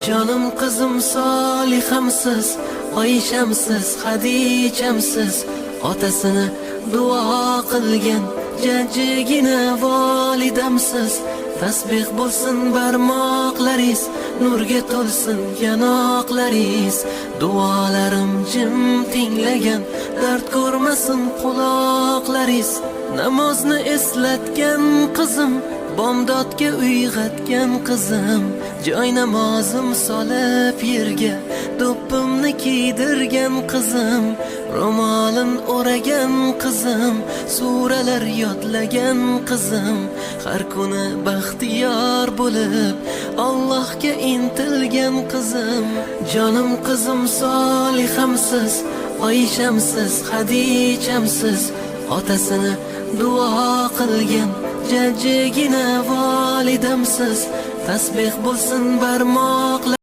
Jonim qizim Solihamsiz, Oyshamsiz, Xadichamsiz, otasini duo qilgan jajjigina volidamsiz. Tasbih bo'lsin barmoqlaringiz, nurga to'lsin yanoqlaringiz. Duolarim jim tinglagan, dard ko'rmasin quloqlaringiz. Namozni eslatgan qizim, bomdodga uyg'atgan qizim, joy namozim solib yerga do'ppimni kiydirgan qizim, ro'molin o'ragan qizim, suralar yodlagan qizim, har kuni baxtiyor bo'lib Allohga intilgan qizim. Jonim qizim Solihamsiz, Oyshamsiz, Xadichamsiz, otasini duo qilgan jajjigina volidamsiz. Tasbih bo'lsin barmoqlar